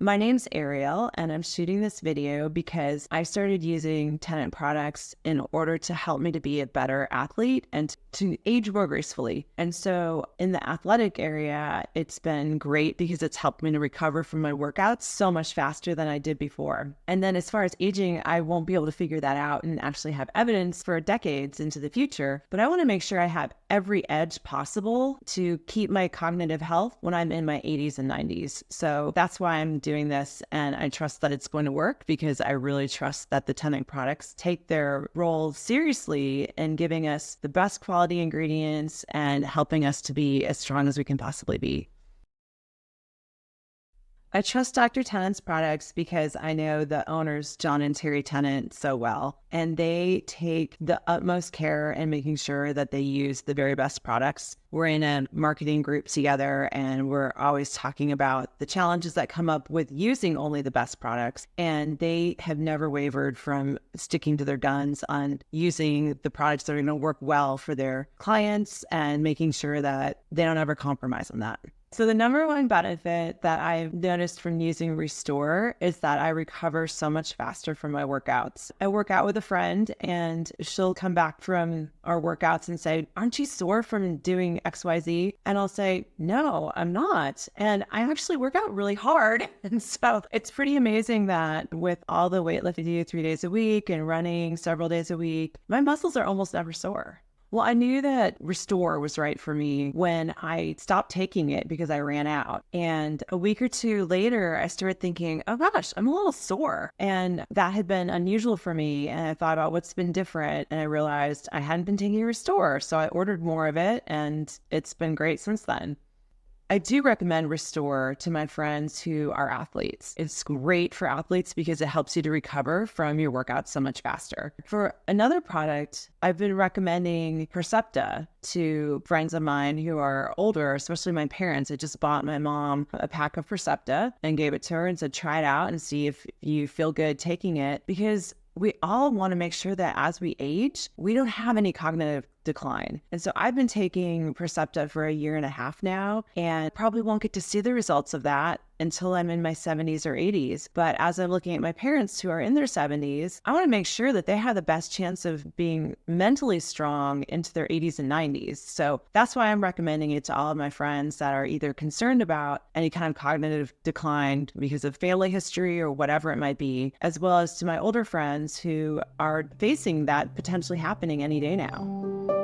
My name's Ariel, and I'm shooting this video because I started using Tennant Products in order to help me to be a better athlete and to age more gracefully. And so in the athletic area, it's been great because it's helped me to recover from my workouts so much faster than I did before. And then as far as aging, I won't be able to figure that out and actually have evidence for decades into the future. But I want to make sure I have every edge possible to keep my cognitive health when I'm in my 80s and 90s. So that's why I'm doing this, and I trust that it's going to work because I really trust that the Tennant Products take their role seriously in giving us the best quality ingredients and helping us to be as strong as we can possibly be. I trust Dr. Tennant's products because I know the owners, John and Terry Tennant, so well, and they take the utmost care in making sure that they use the very best products. We're in a marketing group together, and we're always talking about the challenges that come up with using only the best products, and they have never wavered from sticking to their guns on using the products that are going to work well for their clients and making sure that they don't ever compromise on that. So the number one benefit that I've noticed from using Restore is that I recover so much faster from my workouts. I work out with a friend, and she'll come back from our workouts and say, "Aren't you sore from doing XYZ?" And I'll say, "No, I'm not. And I actually work out really hard." And so it's pretty amazing that with all the weightlifting I do 3 days a week and running several days a week, my muscles are almost never sore. Well, I knew that Restore was right for me when I stopped taking it because I ran out. And a week or two later, I started thinking, oh gosh, I'm a little sore. And that had been unusual for me. And I thought about what's been different. And I realized I hadn't been taking Restore. So I ordered more of it, and it's been great since then. I do recommend Restore to my friends who are athletes. It's great for athletes because it helps you to recover from your workouts so much faster. For another product, I've been recommending Percepta to friends of mine who are older, especially my parents. I just bought my mom a pack of Percepta and gave it to her and said, try it out and see if you feel good taking it, because we all want to make sure that as we age, we don't have any cognitive decline. And so I've been taking Percepta for 1.5 years now, and probably won't get to see the results of that until I'm in my 70s or 80s. But as I'm looking at my parents who are in their 70s, I want to make sure that they have the best chance of being mentally strong into their 80s and 90s. So that's why I'm recommending it to all of my friends that are either concerned about any kind of cognitive decline because of family history or whatever it might be, as well as to my older friends who are facing that potentially happening any day now.